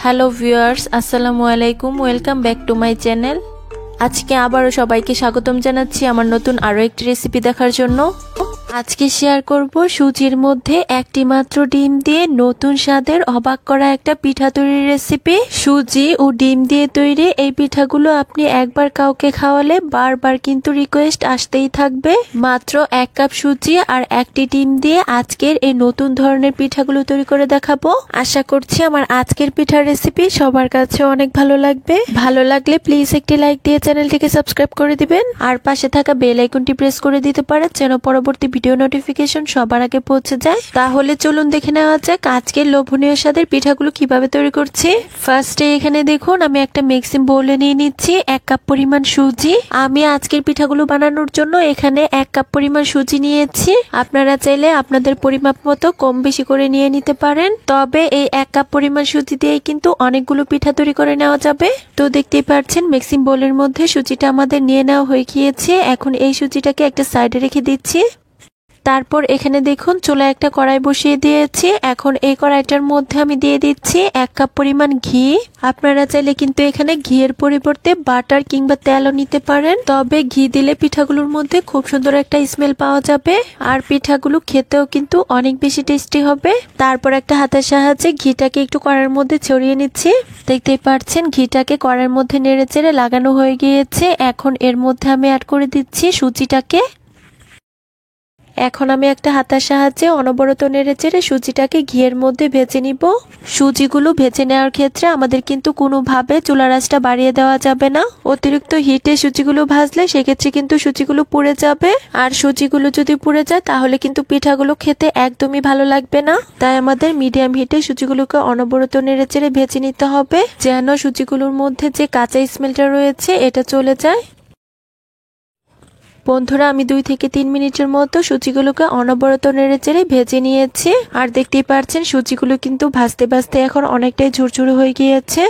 Hello viewers, আসসালামু আলাইকুম। Welcome back to my channel. আজকে আবারও সবাইকে স্বাগতম জানাচ্ছি আমার নতুন আরও একটি রেসিপি দেখার জন্য। আজকে শেয়ার করব সুজির মধ্যে একটি মাত্র ডিম দিয়ে নতুন স্বাদের অবাক করা একটা পিঠা তৈরির রেসিপি। সুজি ও ডিম দিয়ে তৈরি এই পিঠাগুলো আপনি একবার কাউকে খাওয়ালে বারবার কিন্তু রিকোয়েস্ট আসতেই থাকবে। মাত্র 1 কাপ সুজি আর একটি ডিম দিয়ে আজকের এই নতুন ধরনের পিঠাগুলো তৈরি করে দেখাবো। আশা করছি আমার আজকের পিঠার রেসিপি সবার কাছে অনেক ভালো লাগবে। ভালো লাগলে প্লিজ একটি লাইক দিয়ে চ্যানেলটিকে সাবস্ক্রাইব করে দিবেন আর পাশে থাকা বেল আইকনটি প্রেস করে দিতে পারেন যেন পরবর্তী ভিডিও নোটিফিকেশন সবার আগে পৌঁছে যায়। তাহলে চলুন দেখে নেওয়া যাক আজকের লোভনীয় স্বাদের পিঠাগুলো কিভাবে তৈরি করছি। ফার্স্টে এখানে দেখুন আমি একটা মিক্সিং বোলে নিয়ে নিচ্ছি 1 কাপ পরিমাণ সুজি। আমি আজকের পিঠাগুলো বানানোর জন্য এখানে 1 কাপ পরিমাণ সুজি নিয়েছি। আপনারা চাইলে আপনাদের পরিমাপ মতো কম বেশি করে নিয়ে নিতে পারেন। তবে এই 1 কাপ পরিমাণ সুজি দিয়ে কিন্তু অনেকগুলো পিঠা তৈরি করে নেওয়া যাবে। তো দেখতেই পাচ্ছেন মিক্সিং বোলের মধ্যে সুজিটা আমাদের নিয়ে নেওয়া হয়ে গিয়েছে। এখন এই সুজিটাকে একটা সাইডে রেখে দিচ্ছি। তারপর এখানে দেখুন চুলায় একটা কড়াই বসিয়ে দিয়েছি। এখন এই কড়াইটার মধ্যে আমি দিয়ে দিচ্ছি 1 কাপ পরিমাণ ঘি। আপনারা চাইলে কিন্তু এখানে ঘিয়ের পরিবর্তে বাটার কিংবা তেলও নিতে পারেন। তবে ঘি দিলে পিঠাগুলোর মধ্যে খুব সুন্দর একটা স্মেল পাওয়া যাবে আর পিঠাগুলো খেতেও কিন্তু অনেক বেশি টেস্টি হবে। তারপর একটা হাতের সাহায্যে ঘিটাকে একটু কড়াইয়ের মধ্যে ছড়িয়ে নিচ্ছি। দেখতেই পাচ্ছেন ঘিটাকে কড়াইয়ের মধ্যে নেড়ে চেড়ে লাগানো হয়ে গিয়েছে। এখন এর মধ্যে আমি অ্যাড করে দিচ্ছি সুজিটাকে। এখন আমি একটা হাতার সাহায্যে অনবরত নেড়ে চেড়ে সুজিটাকে ঘিয়ের মধ্যে ভেজে নিব। সুজিগুলো ভেজে নেওয়ার ক্ষেত্রে আমাদের কিন্তু কোনোভাবে চুলার আঁচটা বাড়িয়ে দেওয়া যাবে না। অতিরিক্ত হিটে সুজিগুলো ভাজলে সেক্ষেত্রে কিন্তু সুজিগুলো পুড়ে যাবে আর সুজিগুলো যদি পুড়ে যায় তাহলে কিন্তু পিঠাগুলো খেতে একদমই ভালো লাগবে না। তাই আমাদের মিডিয়াম হিটে সুজিগুলোকে অনবরত নেড়ে চেড়ে ভেজে নিতে হবে যেন সুজিগুলোর মধ্যে যে কাঁচা স্মেলটা রয়েছে এটা চলে যায়। বন্ধুরা আমি 2 থেকে 3 মিনিটের মতো সুজিগুলোকে অনবরত নেড়ে চেড়ে ভেজে নিয়েছি আর দেখতেই পাচ্ছেন সুজিগুলো কিন্তু ভাজতে ভাজতে এখন অনেকটাই ঝুরঝুরে হয়ে গিয়েছে।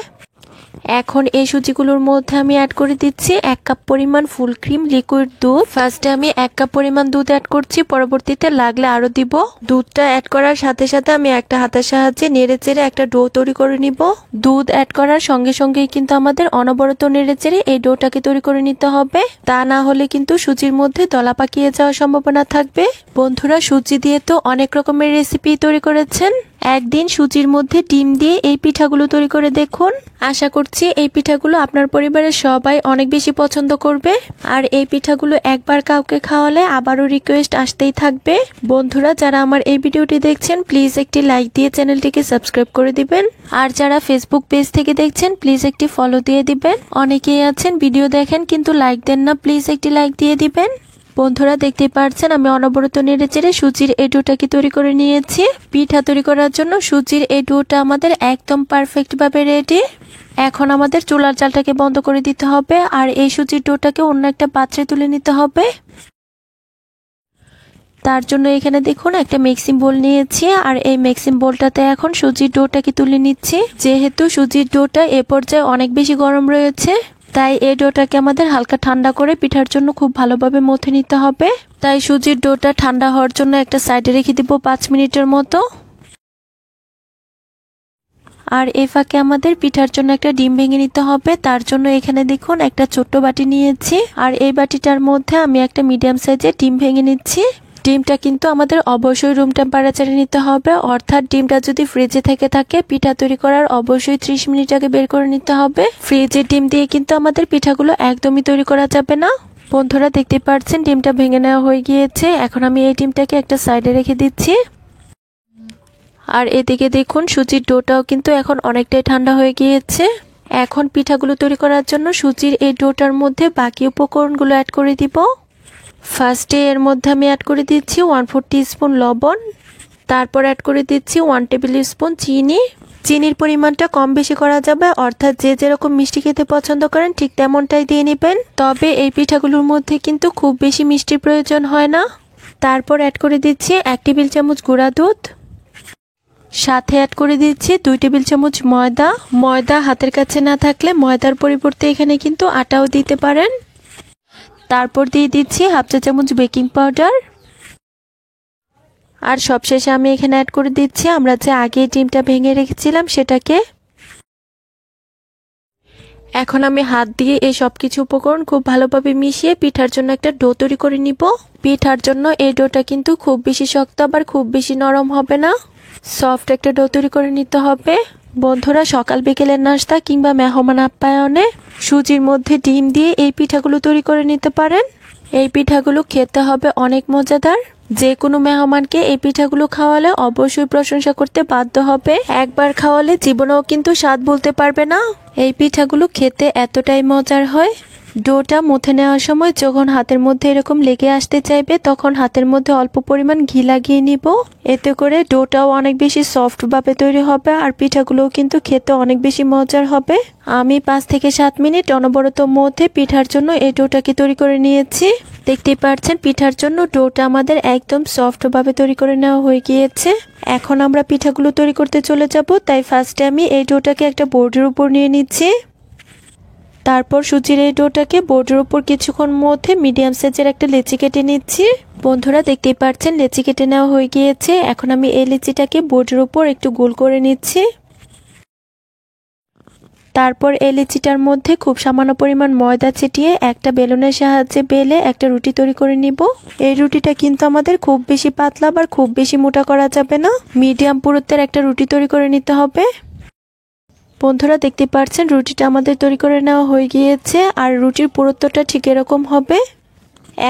এখন এই সুজিগুলোর মধ্যে আমি অ্যাড করে দিচ্ছি 1 কাপ পরিমাণ ফুল ক্রিম লিকুইড দুধ। ফার্স্টে আমি 1 কাপ পরিমাণ দুধ অ্যাড করছি, পরবর্তীতে লাগলে আরো দিব। দুধটা অ্যাড করার সাথে সাথে আমি একটা হাতের সাহায্যে নেড়ে চেড়ে একটা ডো তৈরি করে নিব। দুধ অ্যাড করার সঙ্গে সঙ্গেই কিন্তু আমাদের অনবরত নেড়ে চেড়ে এই ডোটাকে তৈরি করে নিতে হবে। তা না হলে কিন্তু সুজির মধ্যে দলা পাকিয়ে যাওয়ার সম্ভাবনা থাকবে। বন্ধুরা সুজি দিয়ে তো অনেক রকমের রেসিপি তৈরি করেছেন, একদিন সুজির মধ্যে ডিম দিয়ে এই পিঠাগুলো তৈরি করে দেখুন। আশা করছি এই পিঠাগুলো আপনার পরিবারের সবাই অনেক বেশি পছন্দ করবে আর এই পিঠাগুলো একবার কাউকে খাওয়ালে আবারও রিকোয়েস্ট আসতেই থাকবে। বন্ধুরা যারা আমার এই ভিডিওটি দেখছেন প্লিজ একটি লাইক দিয়ে চ্যানেলটিকে সাবস্ক্রাইব করে দিবেন আর যারা ফেসবুক পেজ থেকে দেখছেন প্লিজ একটি ফলো দিয়ে দিবেন। অনেকেই আছেন ভিডিও দেখেন কিন্তু লাইক দেন না, প্লিজ একটি লাইক দিয়ে দিবেন। বন্ধুরা দেখতেই পাচ্ছেন আমি অনবরত নেড়ে চেড়ে সুজির এই ডোটাকে তৈরি করে নিয়েছি। পিঠা তৈরি করার জন্য সুজির এই ডোটা আমাদের একদম পারফেক্ট ভাবে রেডি। এখন আমাদের চুলার জালটাকে বন্ধ করে দিতে হবে আর এই সুজির ডোটাকে অন্য একটা পাত্রে তুলে নিতে হবে। তার জন্য এখানে দেখুন একটা মিক্সিং বোল নিয়েছি আর এই মিক্সিং বোলটাতে এখন সুজির ডোটাকে তুলে নিচ্ছি। যেহেতু সুজির ডোটা এ পর্যায়ে অনেক বেশি গরম রয়েছে তাই এই ডোটাকে আমাদের হালকা ঠান্ডা করে পিঠার জন্য খুব ভালোভাবে মথে নিতে হবে। তাই সুজির ডোটা ঠান্ডা হওয়ার জন্য একটা সাইডে রেখে দিব 5 মিনিটের মতো। আর এই ফাঁকে আমাদের পিঠার জন্য একটা ডিম ভেঙে নিতে হবে। তার জন্য এখানে দেখুন একটা ছোট্ট বাটি নিয়েছি আর এই বাটিটার মধ্যে আমি একটা মিডিয়াম সাইজের ডিম ভেঙে নিচ্ছি। ডিমটা কিন্তু আমাদের অবশ্যই রুম টেম্পারেচারে নিতে হবে, অর্থাৎ ডিমটা যদি ফ্রিজে থেকে থাকে পিঠা তৈরি করার অবশ্যই 30 মিনিট আগে বের করে নিতে হবে। ফ্রিজের ডিম দিয়ে কিন্তু আমাদের পিঠাগুলো একদমই তৈরি করা যাবে না। বন্ধুরা দেখতে পাচ্ছেন ডিমটা ভেঙে নেওয়া হয়ে গিয়েছে। এখন আমি এই ডিমটাকে একটা সাইডে রেখে দিচ্ছি আর এদিকে দেখুন সুজির ডোটাও কিন্তু এখন অনেকটাই ঠান্ডা হয়ে গিয়েছে। এখন পিঠাগুলো তৈরি করার জন্য সুজির এই ডোটার মধ্যে বাকি উপকরণগুলো অ্যাড করে দিব। ফার্স্টে এর মধ্যে আমি অ্যাড করে দিচ্ছি 1/4 টিস্পুন লবণ। তারপর অ্যাড করে দিচ্ছি 1 টেবিল স্পুন চিনি। চিনির পরিমাণটা কম বেশি করা যাবে, অর্থাৎ যে যেরকম মিষ্টি খেতে পছন্দ করেন ঠিক তেমনটাই দিয়ে নেবেন। তবে এই পিঠাগুলোর মধ্যে কিন্তু খুব বেশি মিষ্টির প্রয়োজন হয় না। তারপর অ্যাড করে দিচ্ছি 1 টেবিল চামচ গুঁড়া দুধ। সাথে অ্যাড করে দিচ্ছি 2 টেবিল চামচ ময়দা। ময়দা হাতের কাছে না থাকলে ময়দার পরিবর্তে এখানে কিন্তু আটাও দিতে পারেন। তারপর দিয়ে দিচ্ছি 1/2 চা চামচ বেকিং পাউডার আর সবশেষে আমি এখানে অ্যাড করে দিচ্ছি আমরা যে আগে ডিমটা ভেঙে রেখেছিলাম সেটাকে। এখন আমি হাত দিয়ে এই সবকিছু উপকরণ খুব ভালোভাবে মিশিয়ে পিঠার জন্য একটা ডো তৈরি করে নিব। পিঠার জন্য এই ডোটা কিন্তু খুব বেশি শক্ত আবার খুব বেশি নরম হবে না, সফট একটা ডো তৈরি করে নিতে হবে। বন্ধুরা, সকাল বিকেলের নাস্তা কিংবা মেহমান আপ্যায়নে সুজির মধ্যে ডিম দিয়ে এই পিঠাগুলো তৈরি করে নিতে পারেন। এই পিঠাগুলো খেতে হবে অনেক মজাদার। যে কোনো মেহমানকে এই পিঠাগুলো খাওয়ালে অবশ্যই প্রশংসা করতে বাধ্য হবে। একবার খাওয়ালে জীবনেও কিন্তু স্বাদ বলতে পারবে না। এই পিঠাগুলো খেতে এতটাই মজার হয়। ডোটা মুথে নেওয়ার সময় যখন হাতের মধ্যে এরকম লেগে আসতে চাইবে তখন হাতের মধ্যে অল্প পরিমাণ ঘি লাগিয়ে নিব। এতে করে ডোটাও অনেক বেশি সফট ভাবে তৈরি হবে আর পিঠাগুলোও কিন্তু খেতে অনেক বেশি মজার হবে। আমি 5 থেকে 7 মিনিট অনবরত মধ্যে পিঠার জন্য এই ডোটাকে তৈরি করে নিয়েছি। দেখতেই পাচ্ছেন পিঠার জন্য ডোটা আমাদের একদম সফট ভাবে তৈরি করে নেওয়া হয়ে গিয়েছে। এখন আমরা পিঠাগুলো তৈরি করতে চলে যাব। তাই ফার্স্টে আমি এই ডোটাকে একটা বোর্ডের উপর নিয়ে নিচ্ছি। তারপর সুজির এই ডোটাকে বোর্ডের উপর কিছুক্ষণ মধ্যে মিডিয়াম সাইজের একটা লেচি কেটে নিচ্ছি। বন্ধুরা, দেখতেই পাচ্ছেন লেচি কেটে নেওয়া হয়ে গিয়েছে। এখন আমি এই লেচিটাকে বোর্ডের উপর একটু গোল করে নিচ্ছি। তারপর এই লেচিটার মধ্যে খুব সামান্য পরিমাণ ময়দা ছিটিয়ে একটা বেলুনের সাহায্যে বেলে একটা রুটি তৈরি করে নিব। এই রুটিটা কিন্তু আমাদের খুব বেশি পাতলা আবার খুব বেশি মোটা করা যাবে না, মিডিয়াম পুরুত্বের একটা রুটি তৈরি করে নিতে হবে। বন্ধুরা, দেখতে পাচ্ছেন রুটিটা আমাদের তৈরি করে নেওয়া হয়ে গিয়েছে আর রুটির পুরুত্বটা ঠিক এরকম হবে।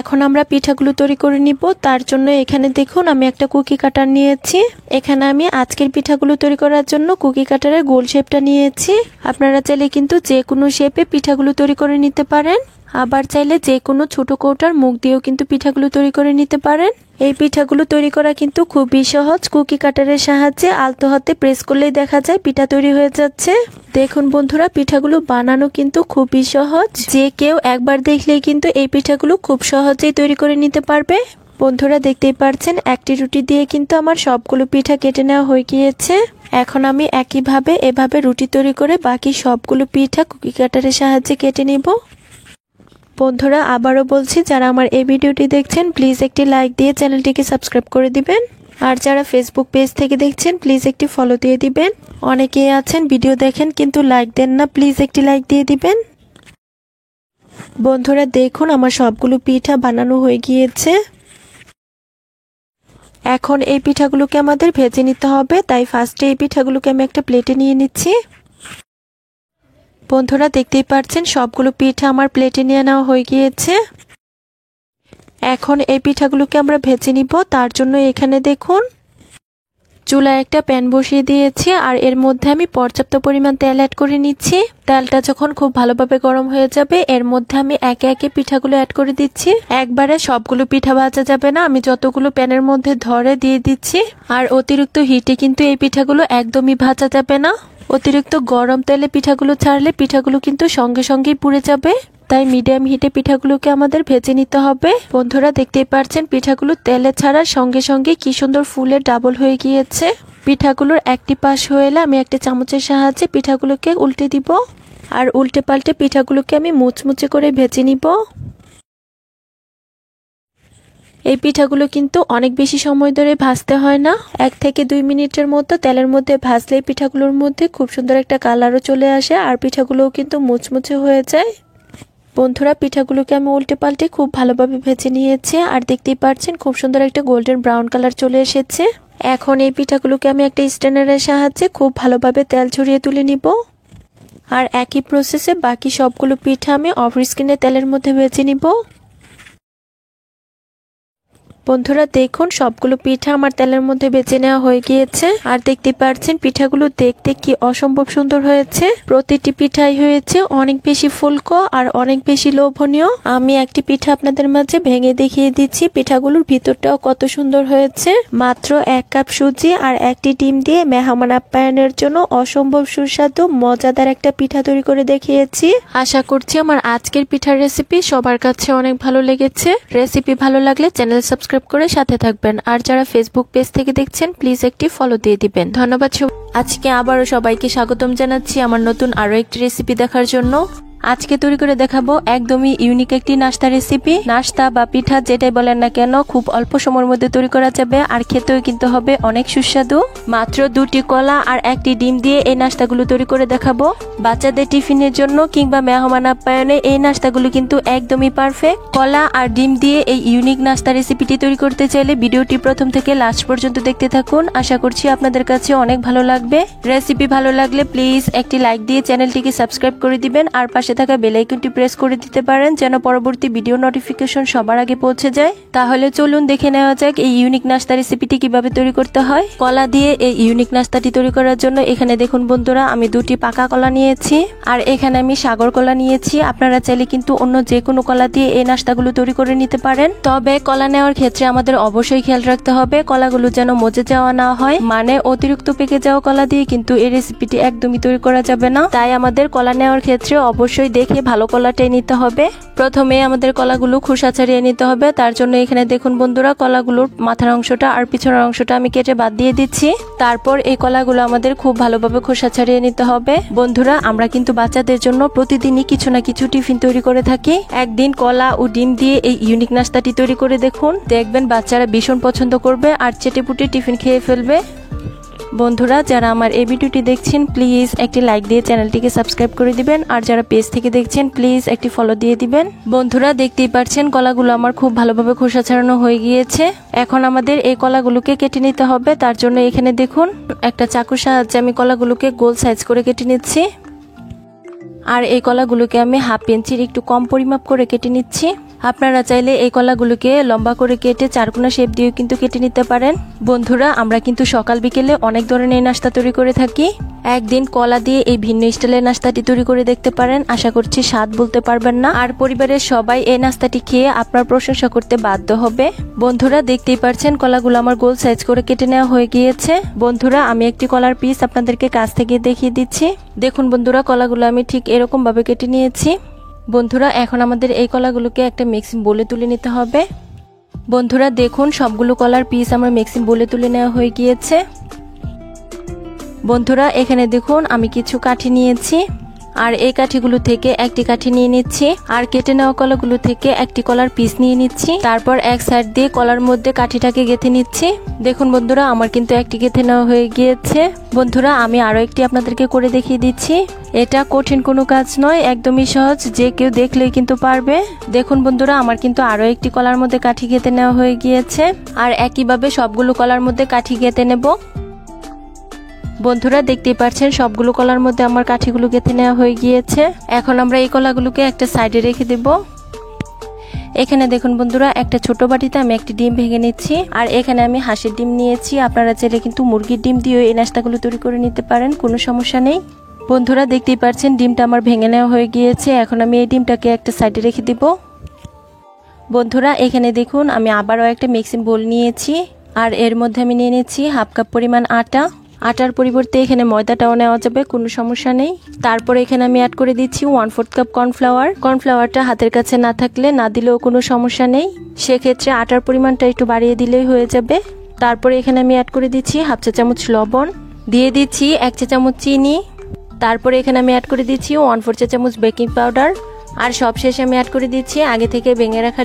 এখন আমরা পিঠাগুলো তৈরি করে নিব। তার জন্য এখানে দেখুন আমি একটা কুকি কাটার নিয়েছি। এখানে আমি আজকের পিঠাগুলো তৈরি করার জন্য কুকি কাটারের গোল শেপটা নিয়েছি। আপনারা চাইলে কিন্তু যে কোনো শেপে পিঠাগুলো তৈরি করে নিতে পারেন, আবার চাইলে যে কোনো ছোট কৌটার মুখ দিয়েও কিন্তু পিঠাগুলো তৈরি করে নিতে পারেন। এই পিঠাগুলো তৈরি করা কিন্তু খুবই সহজ। কুকি কাটারের সাহায্যে আলতো হাতে প্রেস করলেই দেখা যায় পিঠা তৈরি হয়ে যাচ্ছে। দেখুন বন্ধুরা, পিঠাগুলো বানানো কিন্তু খুবই সহজ। যে কেউ একবার দেখলেই কিন্তু এই পিঠাগুলো খুব সহজেই তৈরি করে নিতে পারবে। বন্ধুরা, দেখতেই পাচ্ছেন একটি রুটি দিয়ে কিন্তু আমার সবগুলো পিঠা কেটে নেওয়া হয়ে গিয়েছে। এখন আমি একইভাবে এভাবে রুটি তৈরি করে বাকি সবগুলো পিঠা কুকি কাটারের সাহায্যে কেটে নিব। বন্ধুরা, আবারও বলছি, যারা আমার এই ভিডিওটি দেখছেন প্লিজ একটি লাইক দিয়ে চ্যানেলটিকে সাবস্ক্রাইব করে দিবেন। আর যারা ফেসবুক পেজ থেকে দেখছেন প্লিজ একটি ফলো দিয়ে দিবেন। অনেকেই আছেন ভিডিও দেখেন কিন্তু লাইক দেন না, প্লিজ একটি লাইক দিয়ে দিবেন। বন্ধুরা, দেখুন আমার সবগুলো পিঠা বানানো হয়ে গিয়েছে। এখন এই পিঠাগুলোকে আমাদের ভেজে নিতে হবে। তাই ফার্স্টে এই পিঠাগুলোকে আমি একটা প্লেটে নিয়ে নিচ্ছি। বন্ধুরা, দেখতেই পাচ্ছেন সবগুলো পিঠা আমার প্লেটে নিয়ে নেওয়া হয়ে গিয়েছে। এখন এই পিঠাগুলোকে আমরা ভেজে নিব। তার জন্য এখানে দেখুন চুলায় একটা প্যান বসিয়ে দিয়েছি আর এর মধ্যে আমি পর্যাপ্ত পরিমাণ তেল অ্যাড করে নিচ্ছি। তেলটা যখন খুব ভালোভাবে গরম হয়ে যাবে এর মধ্যে আমি একে একে পিঠাগুলো অ্যাড করে দিচ্ছি। একবারে সবগুলো পিঠা ভাজা যাবে না, আমি যতগুলো প্যানের মধ্যে ধরে দিয়ে দিচ্ছি। আর অতিরিক্ত হিটে কিন্তু এই পিঠাগুলো একদমই ভাজা যাবে না। অতিরিক্ত গরম তেলে পিঠাগুলো ছাড়লে পিঠাগুলো কিন্তু সঙ্গে সঙ্গেই পুড়ে যাবে। তাই মিডিয়াম হিটে পিঠাগুলোকে আমাদের ভেজে নিতে হবে। বন্ধুরা, দেখতেই পাচ্ছেন পিঠাগুলো তেলে ছাড়ার সঙ্গে সঙ্গে কি সুন্দর ফুলে ডাবল হয়ে গিয়েছে। পিঠাগুলোর একটি পাশ হয়ে এলে আমি একটা চামচের সাহায্যে পিঠাগুলোকে উল্টে দিব আর উল্টে পাল্টে পিঠাগুলোকে আমি মুচমুচে করে ভেজে নিব। এই পিঠাগুলো কিন্তু অনেক বেশি সময় ধরে ভাজতে হয় না, 1 থেকে 2 মিনিটের মতো তেলের মধ্যে ভাজলে পিঠাগুলোর মধ্যে খুব সুন্দর একটা কালারও চলে আসে আর পিঠাগুলোও কিন্তু মুচমুচে হয়ে যায়। বন্ধুরা, পিঠাগুলোকে আমি উল্টে পাল্টে খুব ভালোভাবে ভেজে নিয়েছি আর দেখতেই পাচ্ছেন খুব সুন্দর একটা গোল্ডেন ব্রাউন কালার চলে এসেছে। এখন এই পিঠাগুলোকে আমি একটা স্ট্যান্ডারের সাহায্যে খুব ভালোভাবে তেল ঝরিয়ে তুলে নিব। আর একই প্রসেসে বাকি সবগুলো পিঠা আমি অফ স্ক্রিনে তেলের মধ্যে ভেজে নিব। বন্ধুরা, দেখুন সবগুলো পিঠা আমার তেলের মধ্যে বেজে নেওয়া হয়ে গিয়েছে আর দেখতে পাচ্ছেন পিঠাগুলো দেখতে কি অসম্ভব সুন্দর হয়েছে। প্রতিটি পিঠাই হয়েছে অনেক বেশি ফুলকো আর অনেক বেশি লোভনীয়। আমি একটি পিঠা আপনাদের মাঝে ভেঙে দেখিয়ে দিচ্ছি পিঠাগুলোর ভিতরটাও কত সুন্দর হয়েছে। মাত্র 1 কাপ সুজি আর একটি ডিম দিয়ে মেহমান আপ্যায়নের জন্য অসম্ভব সুস্বাদু মজাদার একটা পিঠা তৈরি করে দেখিয়েছি। আশা করছি আমার আজকের পিঠার রেসিপি সবার কাছে অনেক ভালো লেগেছে। রেসিপি ভালো লাগলে চ্যানেল সাবস্ক্রাইব করে সাথে থাকবেন আর যারা ফেসবুক পেজ থেকে দেখছেন প্লিজ একটি ফলো দিয়ে দিবেন। ধন্যবাদ। আজকে আবারও সবাইকে স্বাগতম জানাচ্ছি আমার নতুন আরো একটি রেসিপি দেখার জন্য। আজকে তৈরি করে দেখাবো একদমই ইউনিক একটি নাস্তা রেসিপি। নাস্তা বা পিঠা যেটাই বলেন না কেন খুব অল্প সময়ের মধ্যে তৈরি করা যাবে, আর খেতেও কিন্তু হবে অনেক সুস্বাদু। মাত্র 2টি কলা আর 1টি ডিম দিয়ে এই নাস্তাগুলো তৈরি করে দেখাবো। বাচ্চাদের টিফিনের জন্য কিংবা মেহমান আপ্যায়নে এই নাস্তাগুলো কিন্তু একদমই পারফেক্ট। কলা আর ডিম দিয়ে এই ইউনিক নাস্তা রেসিপিটি তৈরি করতে চাইলে ভিডিওটি প্রথম থেকে লাস্ট পর্যন্ত দেখতে থাকুন। আশা করছি আপনাদের কাছে অনেক ভালো লাগবে। রেসিপি ভালো লাগলে প্লিজ একটি লাইক দিয়ে চ্যানেলটিকে সাবস্ক্রাইব করে দিবেন, আর পাশে থাকা বেল আইকনটি প্রেস করে দিতে পারেন যেন পরবর্তী ভিডিও নোটিফিকেশন সবার আগে পৌঁছে যায়। তাহলে চলুন দেখে নেওয়া যাক এই ইউনিক নাস্তা রেসিপিটি কিভাবে তৈরি করতে হয়। কলা দিয়ে এই ইউনিক নাস্তাটি তৈরি করার জন্য এখানে দেখুন বন্ধুরা, আমি 2টি পাকা কলা নিয়েছি, আর এখানে আমি সাগর কলা নিয়েছি। আপনারা চাইলে কিন্তু অন্য যে কোনো কলা দিয়ে এই নাস্তাগুলো তৈরি করে নিতে পারেন। তবে কলা নেওয়ার ক্ষেত্রে আমাদের অবশ্যই খেয়াল রাখতে হবে কলাগুলো যেন মজে যাওয়া না হয়, মানে অতিরিক্ত পেকে যাওয়া কলা দিয়ে কিন্তু এই রেসিপিটি একদমই তৈরি করা যাবে না। তাই আমাদের কলা নেওয়ার ক্ষেত্রে অবশ্যই দেখে ভালো কলাটাই নিতে হবে। প্রথমে আমাদের কলাগুলো খোসা ছাড়িয়ে নিতে হবে। তার জন্য এখানে দেখুন বন্ধুরা, কলাগুলোর মাথার অংশটা আর পিছনের অংশটা আমি কেটে বাদ দিয়ে দিচ্ছি। তারপর এই কলাগুলো আমাদের খুব ভালোভাবে খোসা ছাড়িয়ে নিতে হবে। বন্ধুরা, আমরা কিন্তু বাচ্চাদের জন্য প্রতিদিনই কিছু না কিছু টিফিন তৈরি করে থাকি। একদিন কলা ও ডিম দিয়ে এই ইউনিক নাস্তাটি তৈরি করে দেখুন, দেখবেন বাচ্চারা ভীষণ পছন্দ করবে আর চেটেপুটে টিফিন খেয়ে ফেলবে। বন্ধুরা, যারা আমার এই ভিডিওটি দেখছেন প্লিজ একটি লাইক দিয়ে চ্যানেলটিকে সাবস্ক্রাইব করে দিবেন, আর যারা পেজ থেকে দেখছেন প্লিজ একটি ফলো দিয়ে দিবেন। বন্ধুরা, দেখতেই পাচ্ছেন কলাগুলো আমার খুব ভালোভাবে খোসা ছাড়ানো হয়ে গিয়েছে। এখন আমাদের এই কলাগুলোকে কেটে নিতে হবে। তার জন্য এখানে দেখুন একটা চাকুর সাহায্যে আমি কলাগুলোকে গোল সাইজ করে কেটে নিচ্ছি, আর এই কলাগুলোকে আমি 1/2 ইঞ্চির একটু কম পরিমাপ করে কেটে নিচ্ছি। আপনারা চাইলে এই কলাগুলোকে লম্বা করে কেটে চারকোনা শেপ দিয়েও কিন্তু কেটে নিতে পারেন। বন্ধুরা, আমরা কিন্তু সকাল বিকেলে অনেক ধরনের নাস্তা তৈরি করে থাকি। একদিন কলা দিয়ে এই ভিন্ন স্টাইলের নাস্তাটি তৈরি করে দেখতে পারেন। আশা করছি স্বাদ বলতে পারবেন না, আর পরিবারের সবাই এই নাস্তাটি খেয়ে আপনার প্রশংসা করতে বাধ্য হবে। বন্ধুরা, দেখতেই পাচ্ছেন কলাগুলো আমার গোল সাইজ করে কেটে নেওয়া হয়ে গিয়েছে। বন্ধুরা, আমি একটি কলার পিস আপনাদেরকে কাছ থেকে দেখিয়ে দিচ্ছি। দেখুন বন্ধুরা, কলাগুলো আমি ঠিক এরকম ভাবে কেটে নিয়েছি। বন্ধুরা, এখন আমাদের এই কলাগুলোকে একটা মিক্সিং বোলে তুলে নিতে হবে। বন্ধুরা, দেখুন সবগুলো কলার পিস আমার মিক্সিং বোলে তুলে নেওয়া হয়ে গিয়েছে। বন্ধুরা, এখানে দেখুন আমি কিছু কাঠি নিয়েছি, আর এই কাঠিগুলো থেকে একটি কাঠি নিয়ে নিচ্ছি, আর কেটে নেওয়া কলাগুলো থেকে একটি কলার পিস নিয়ে নিচ্ছি। তারপর এক সাইড দিয়ে কলার মধ্যে কাঠিটাকে গেঁথে নিচ্ছি। দেখুন বন্ধুরা, আমার কিন্তু একটি গেঁথে নেওয়া হয়ে গিয়েছে। বন্ধুরা, আমি আরো একটি আপনাদেরকে করে দেখিয়ে দিচ্ছি। এটা কঠিন কোনো কাজ নয়, একদমই সহজ, যে কেউ দেখলেই কিন্তু পারবে। দেখুন বন্ধুরা, আমার কিন্তু আরো একটি কলার মধ্যে কাঠি গেঁথে নেওয়া হয়ে গিয়েছে, আর একইভাবে সবগুলো কলার মধ্যে কাঠি গেঁথে নেব। বন্ধুরা, দেখতেই পাচ্ছেন সবগুলো কলার মধ্যে আমার কাঠিগুলো গেঁথে নেওয়া হয়ে গিয়েছে। এখন আমরা এই কলাগুলোকে একটা সাইডে রেখে দেব। এখানে দেখুন বন্ধুরা, একটা ছোট বাটিতে আমি একটি ডিম ভেঙে নিচ্ছি, আর এখানে আমি হাঁসের ডিম নিয়েছি। আপনারা চাইলে কিন্তু মুরগির ডিম দিয়েও এই নাস্তাগুলো তৈরি করে নিতে পারেন, কোনো সমস্যা নেই। বন্ধুরা, দেখতেই পাচ্ছেন ডিমটা আমার ভেঙে নেওয়া হয়ে গিয়েছে। এখন আমি এই ডিমটাকে একটা সাইডে রেখে দেব। বন্ধুরা, এখানে দেখুন আমি আবারও একটা মিক্সিং বোল নিয়েছি, আর এর মধ্যে আমি নিয়ে নিচ্ছি 1/2 কাপ পরিমাণ আটা। আটার পরিবর্তে এখানে ময়দাটাও নেওয়া যাবে, কোনো সমস্যা নেই। তারপর এখানে আমি অ্যাড করে দিচ্ছি 1/4 কাপ কর্নফ্লাওয়ার। কর্নফ্লাওয়ারটা হাতের কাছে না থাকলে না দিলেও কোনো সমস্যা নেই, সেক্ষেত্রে আটার পরিমাণটা একটু বাড়িয়ে দিলেই হয়ে যাবে। তারপরে এখানে আমি অ্যাড করে দিচ্ছি 1/2 চা চামচ লবণ, দিয়ে দিচ্ছি 1 চা চামচ চিনি। তারপরে এখানে আমি অ্যাড করে দিচ্ছি 1/4 চা চামচ বেকিং পাউডার, আর সবশেষে আমি অ্যাড করে দিচ্ছি আগে থেকে ভেঙে রাখা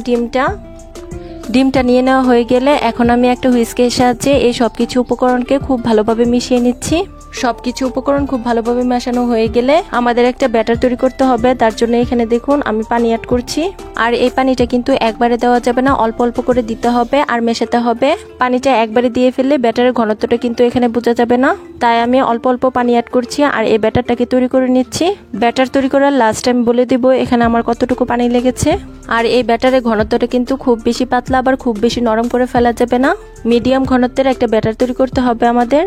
ডিমটা নিয়ে নেওয়া হয়ে গেলে এখন আমি একটা হুইস্কের সাহায্যে এই সবকিছু উপকরণকে খুব ভালোভাবে মিশিয়ে নিচ্ছি। সবকিছু উপকরণ খুব ভালোভাবে মেশানো হয়ে গেলে আমাদের একটা ব্যাটার তৈরি করতে হবে। তার জন্য এখানে দেখুন আমি পানি অ্যাড করছি, আর এই পানিটা কিন্তু একবারে দেওয়া যাবে না, অল্প অল্প করে দিতে হবে আর মেশাতে হবে। পানিটা একবারে দিয়ে ফেললে ব্যাটারের ঘনত্বটা কিন্তু এখানে বোঝা যাবে না, তাই আমি অল্প অল্প পানি অ্যাড করছি আর এই ব্যাটারটাকে তৈরি করে নিচ্ছি। ব্যাটার তৈরি করার লাস্ট আমি বলে দিব এখানে আমার কতটুকু পানি লেগেছে। আর এই ব্যাটারের ঘনত্বটা কিন্তু খুব বেশি পাতলা আবার খুব বেশি নরম করে ফেলা যাবে না, মিডিয়াম ঘনত্বের একটা ব্যাটার তৈরি করতে হবে আমাদের।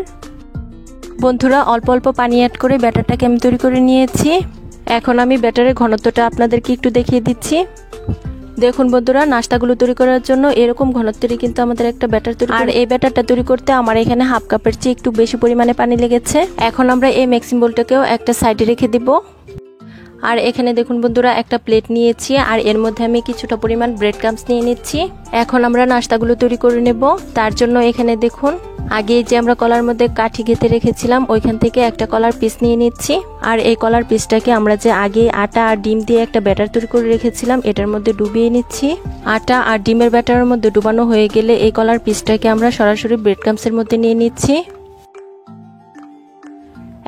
বন্ধুরা, অল্প অল্প পানি অ্যাড করে ব্যাটারটাকে আমি তৈরি করে নিয়েছি। এখন আমি ব্যাটারের ঘনত্বটা আপনাদেরকে একটু দেখিয়ে দিচ্ছি। দেখুন বন্ধুরা, নাস্তাগুলো তৈরি করার জন্য এরকম ঘনত্বেরই কিন্তু আমাদের একটা ব্যাটার তৈরি, আর এই ব্যাটারটা তৈরি করতে আমার এখানে 1/2 কাপের চেয়ে একটু বেশি পরিমাণে পানি লেগেছে। এখন আমরা এই মিক্সিং বোলটাকেও একটা সাইডে রেখে দিব। আর এখানে দেখুন বন্ধুরা, একটা প্লেট নিয়েছি আর এর মধ্যে আমি কিছুটা পরিমাণ ব্রেড ক্রাম্বস নিয়ে নিচ্ছি। এখন আমরা নাস্তাগুলো তৈরি করে নেব। তার জন্য এখানে দেখুন আগে যে আমরা কলার মধ্যে কাঠি গেঁথে রেখেছিলাম ওইখান থেকে একটা কলার পিস নিয়ে নিচ্ছি। আর এই কলার পিসটাকে আমরা যে আগে আটা আর ডিম দিয়ে একটা ব্যাটার তৈরি করে রেখেছিলাম এটার মধ্যে ডুবিয়ে নিচ্ছি। আটা আর ডিমের ব্যাটারের মধ্যে ডুবানো হয়ে গেলে এই কলার পিসটাকে আমরা সরাসরি ব্রেড ক্রাম্বসের মধ্যে নিয়ে নিচ্ছি।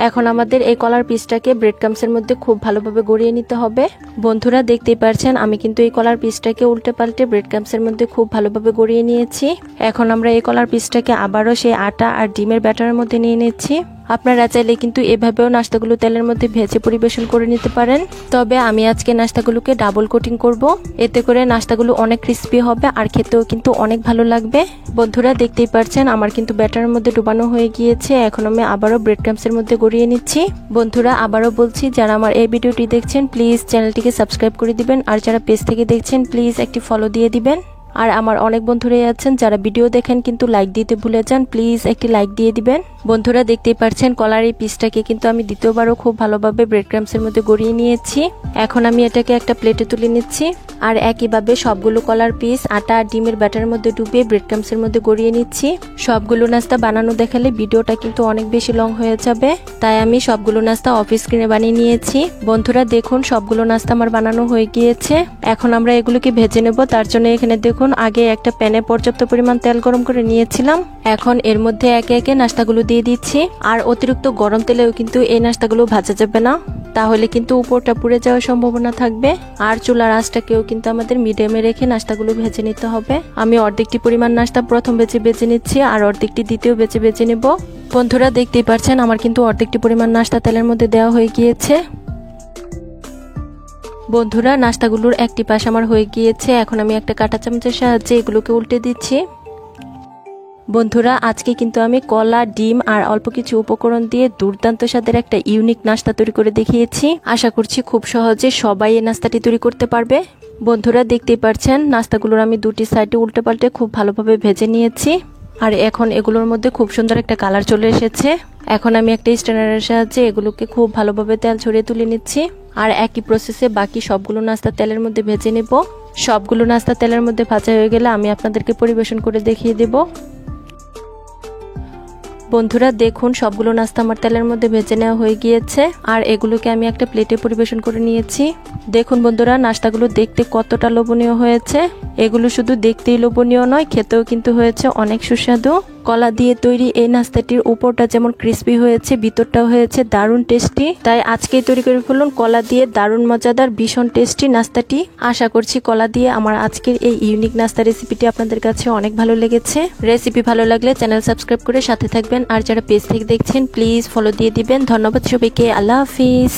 এখন আমাদের এই কলার পিসটাকে ব্রেড ক্রাম্বসের মধ্যে খুব ভালোভাবে গড়িয়ে নিতে হবে। বন্ধুরা দেখতেই পারছেন আমি কিন্তু এই কলার পিসটাকে উল্টে পাল্টে ব্রেড ক্রাম্বসের মধ্যে খুব ভালোভাবে গড়িয়ে নিয়েছি। এখন আমরা এই কলার পিসটাকে আবারও সেই আটা আর ডিমের ব্যাটারের মধ্যে নিয়ে নিচ্ছি। আপনারা চাইলে কিন্তু এভাবেও নাস্তাগুলো তেলের মধ্যে ভেজে পরিবেশন করে নিতে পারেন, তবে আমি আজকে নাস্তাগুলোকে ডাবল কোটিং করব। এতে করে নাস্তাগুলো অনেক ক্রিস্পি হবে আর খেতেও কিন্তু অনেক ভালো লাগবে। বন্ধুরা দেখতেই পারছেন আমার কিন্তু ব্যাটারের মধ্যে ডুবানো হয়ে গিয়েছে। এখন আমি আবারও ব্রেড ক্রাম্বসের মধ্যে গড়িয়ে নিচ্ছি। বন্ধুরা আবারও বলছি, যারা আমার এই ভিডিওটি দেখছেন প্লিজ চ্যানেলটিকে সাবস্ক্রাইব করে দিবেন, আর যারা পেজ থেকে দেখছেন প্লিজ একটি ফলো দিয়ে দিবেন। আর আমার অনেক বন্ধুরাই আছেন যারা ভিডিও দেখেন কিন্তু লাইক দিতে ভুলে যান, প্লিজ একটি লাইক দিয়ে দিবেন। বন্ধুরা দেখতেই পারছেন কলার এই পিসটাকে কিন্তু আমি দ্বিতীয়বারও খুব ভালোভাবে ব্রেড ক্রাম্বসের মধ্যে গড়িয়ে নিয়েছি। এখন আমি এটাকে একটা প্লেটে তুলে নিচ্ছি। আর একইভাবে সবগুলো কলার পিস আটা আর ডিমের ব্যাটারের মধ্যে ডুবিয়ে ব্রেড ক্রাম্বসের মধ্যে গড়িয়ে নিচ্ছি। সবগুলো নাস্তা বানানো দেখালে ভিডিওটা কিন্তু অনেক বেশি লং হয়ে যাবে, তাই আমি সবগুলো নাস্তা অফ স্ক্রিনে বানিয়ে নিয়েছি। বন্ধুরা দেখুন সবগুলো নাস্তা আমার বানানো হয়ে গিয়েছে। এখন আমরা এগুলোকে ভেজে নেব। তার জন্য এখানে দেখুন আগে একটা প্যানে পর্যাপ্ত পরিমাণ তেল গরম করে নিয়েছিলাম। এখন এর মধ্যে একে একে নাস্তাগুলো দিয়ে দিচ্ছি। আর অতিরিক্ত গরম তেলেও কিন্তু এই নাস্তাগুলো ভাজা যাবে না, তাহলে কিন্তু উপরটা পুড়ে যাওয়ার সম্ভাবনা থাকবে। আর চুলার আঁচটাকেও কিন্তু আমাদের মিডিয়ামে রেখে নাস্তাগুলো ভেজে নিতে হবে। আমি অর্ধেকটি পরিমাণ নাস্তা প্রথম বেজে নিচ্ছি আর অর্ধেকটি দ্বিতীয় বেজে নেব। বন্ধুরা দেখতেই পারছেন আমার কিন্তু অর্ধেকটি পরিমাণ নাস্তা তেলের মধ্যে দেওয়া হয়ে গিয়েছে। বন্ধুরা নাস্তাগুলোর একটি পাশ আমার হয়ে গিয়েছে। এখন আমি একটা কাঁটা চামচের সাহায্যে এগুলোকে উল্টে দিচ্ছি। বন্ধুরা আজকে কিন্তু আমি কলা, ডিম আর অল্প কিছু উপকরণ দিয়ে দুর্দান্ত স্বাদের একটা ইউনিক নাস্তা তৈরি করে দেখিয়েছি। আশা করছি খুব সহজে সবাই এই নাস্তাটি তৈরি করতে পারবে। বন্ধুরা দেখতেই পারছেন নাস্তাগুলোর আমি দুটি সাইডে উল্টে পাল্টে খুব ভালোভাবে ভেজে নিয়েছি। আর এখন এগুলোর মধ্যে খুব সুন্দর একটা কালার চলে এসেছে। এখন আমি একটা স্ট্যান্ডারের সাহায্যে এগুলোকে খুব ভালোভাবে তেল ছড়িয়ে তুলে নিচ্ছি। আর একই প্রসেসে বাকি সবগুলো নাস্তা তেলের মধ্যে ভেজে নেব। সবগুলো নাস্তা তেলের মধ্যে ভাজা হয়ে গেলে আমি আপনাদেরকে পরিবেশন করে দেখিয়ে দেব। বন্ধুরা দেখুন সবগুলো নাস্তা আমার তেলের মধ্যে ভেজে নেওয়া হয়ে গিয়েছে। আর এগুলোকে আমি একটা প্লেটে পরিবেশন করে নিয়েছি। দেখুন বন্ধুরা নাস্তাগুলো দেখতে কতটা লোভনীয় হয়েছে। এগুলো শুধু দেখতেই লোভনীয় নয়, খেতেও কিন্তু হয়েছে অনেক সুস্বাদু। কলা দিয়ে তৈরি এই নাস্তাটির উপরটা যেমন ক্রিস্পি হয়েছে, ভিতরটাও হয়েছে দারুণ টেস্টি। তাই আজকেই তৈরি করে ফেলুন কলা দিয়ে দারুণ মজাদার ভীষণ টেস্টি নাস্তাটি। আশা করছি কলা দিয়ে আমার আজকের এই ইউনিক নাস্তা রেসিপিটি আপনাদের কাছে অনেক ভালো লেগেছে। রেসিপি ভালো লাগলে চ্যানেল সাবস্ক্রাইব করে সাথে থাকবেন, আর যারা পেজ থেকে দেখছেন প্লিজ ফলো দিয়ে দিবেন। ধন্যবাদ সবাইকে, আল্লাহ হাফিজ।